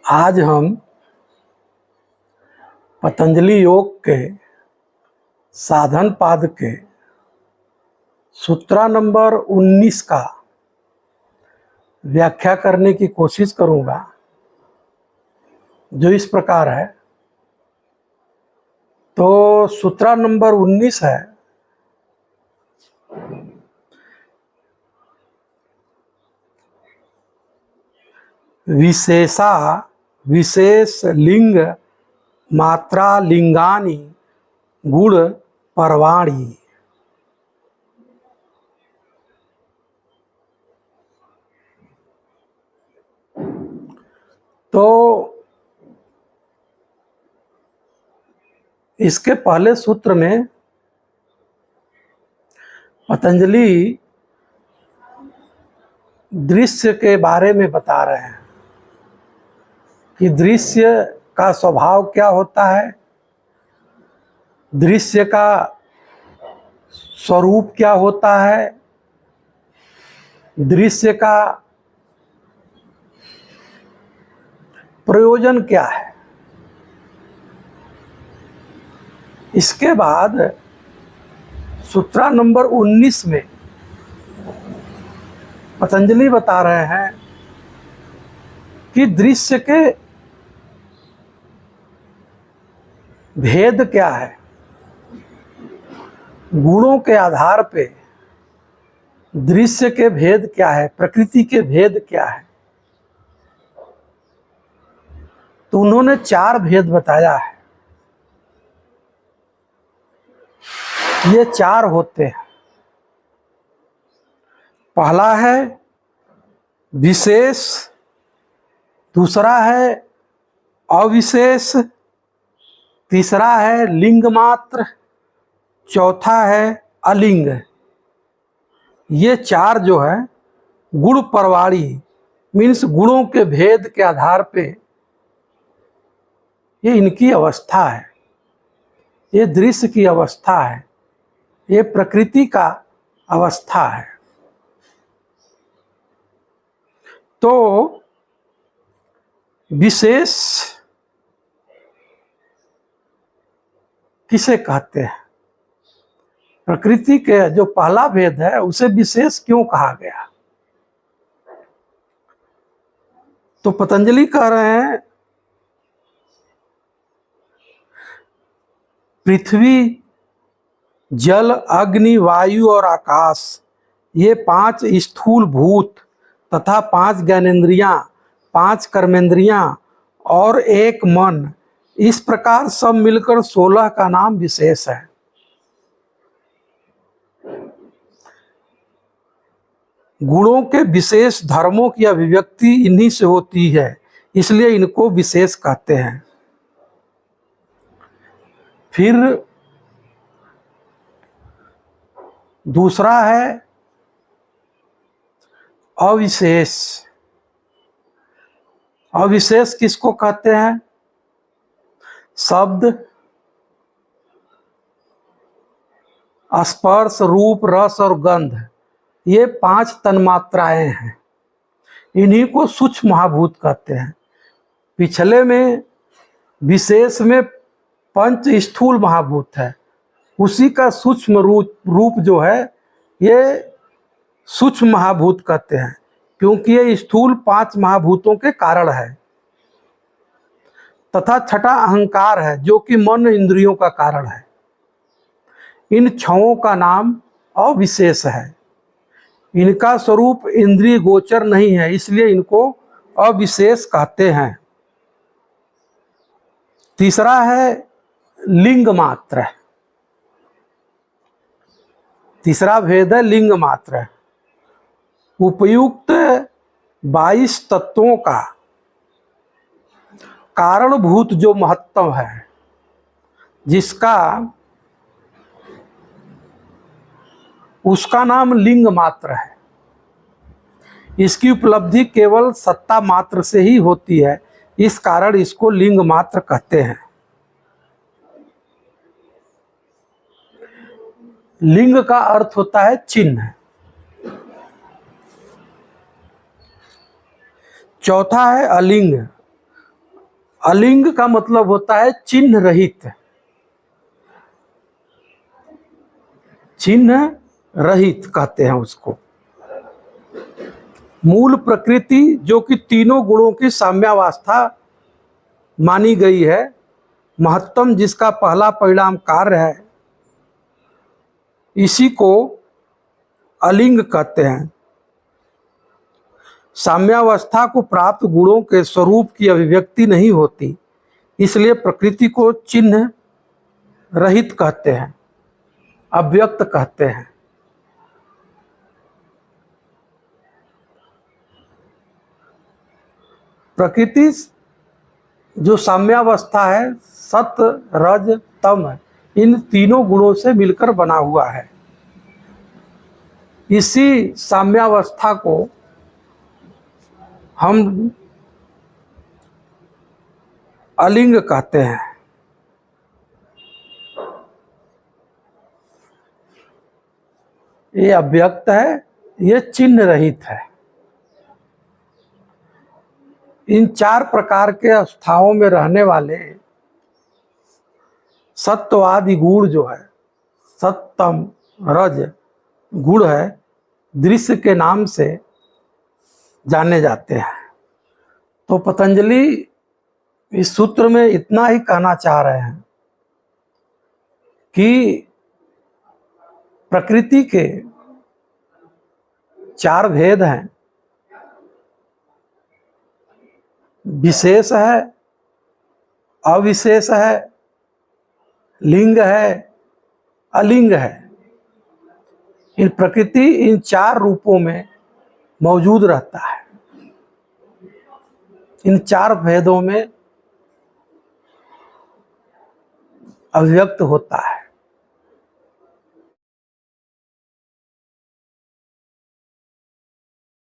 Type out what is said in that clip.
आज हम पतंजलि योग के साधन पाद के सूत्र नंबर 19 का व्याख्या करने की कोशिश करूंगा, जो इस प्रकार है। तो सूत्र नंबर 19 है, विशेषा विशेष लिंग मात्रा लिंगानि गुण परवाणी। तो इसके पहले सूत्र में पतंजलि दृश्य के बारे में बता रहे हैं कि दृश्य का स्वभाव क्या होता है, दृश्य का स्वरूप क्या होता है, दृश्य का प्रयोजन क्या है। इसके बाद सूत्र नंबर 19 में पतंजलि बता रहे हैं कि दृश्य के भेद क्या है, गुणों के आधार पे दृश्य के भेद क्या है, प्रकृति के भेद क्या है। तो उन्होंने 4 भेद बताया है। ये 4 होते हैं। पहला है विशेष, दूसरा है अविशेष, तीसरा है लिंग मात्र, चौथा है अलिंग। ये 4 जो है गुण परवाड़ी मीन्स गुणों के भेद के आधार पे ये इनकी अवस्था है, ये दृश्य की अवस्था है, ये प्रकृति का अवस्था है। तो विशेष किसे कहते हैं? प्रकृति के जो पहला भेद है उसे विशेष क्यों कहा गया? तो पतंजलि कह रहे हैं पृथ्वी, जल, अग्नि, वायु और आकाश, ये 5 स्थूल भूत तथा 5 ज्ञानेंद्रियां, 5 कर्मेंद्रियां और 1 मन, इस प्रकार सब मिलकर 16 का नाम विशेष है। गुणों के विशेष धर्मों की अभिव्यक्ति इन्हीं से होती है, इसलिए इनको विशेष कहते हैं। फिर दूसरा है अविशेष। अविशेष किसको कहते हैं? शब्द, स्पर्श, रूप, रस और गंध, ये 5 तन्मात्राएं हैं। इन्हीं को सूक्ष्म महाभूत कहते हैं। पिछले में विशेष में 5 स्थूल महाभूत है, उसी का सूक्ष्म रूप जो है ये सूक्ष्म महाभूत कहते हैं, क्योंकि ये स्थूल 5 महाभूतों के कारण है। तथा छठा अहंकार है, जो कि मन इंद्रियों का कारण है। इन 6 का नाम अविशेष है। इनका स्वरूप इंद्रिय गोचर नहीं है, इसलिए इनको अविशेष कहते हैं। तीसरा है लिंग मात्र। तीसरा भेद है लिंग मात्र। उपयुक्त 22 तत्वों का कारणभूत जो महत्व है, जिसका उसका नाम लिंग मात्र है। इसकी उपलब्धि केवल सत्ता मात्र से ही होती है, इस कारण इसको लिंग मात्र कहते हैं। लिंग का अर्थ होता है चिन्ह। चौथा है अलिंग। अलिंग का मतलब होता है चिन्ह रहित, चिन्ह रहित कहते हैं उसको। मूल प्रकृति जो कि तीनों गुणों की साम्यावस्था मानी गई है, महत्तम जिसका पहला परिणाम कार्य है, इसी को अलिंग कहते हैं। साम्यावस्था को प्राप्त गुणों के स्वरूप की अभिव्यक्ति नहीं होती, इसलिए प्रकृति को चिन्ह रहित कहते हैं, अव्यक्त कहते हैं। प्रकृति जो साम्यावस्था है, सत रज तम है, इन तीनों गुणों से मिलकर बना हुआ है। इसी साम्यावस्था को हम अलिंग कहते हैं। ये अव्यक्त है, ये चिन्ह रहित है। इन चार प्रकार के अवस्थाओं में रहने वाले सत्ववादी गुण जो है, सत्तम रज गुण है, दृश्य के नाम से जाने जाते हैं। तो पतंजलि इस सूत्र में इतना ही कहना चाह रहे हैं कि प्रकृति के चार भेद हैं, विशेष है, अविशेष है, लिंग है, अलिंग है। इन प्रकृति इन चार रूपों में मौजूद रहता है, इन चार भेदों में अभिव्यक्त होता है।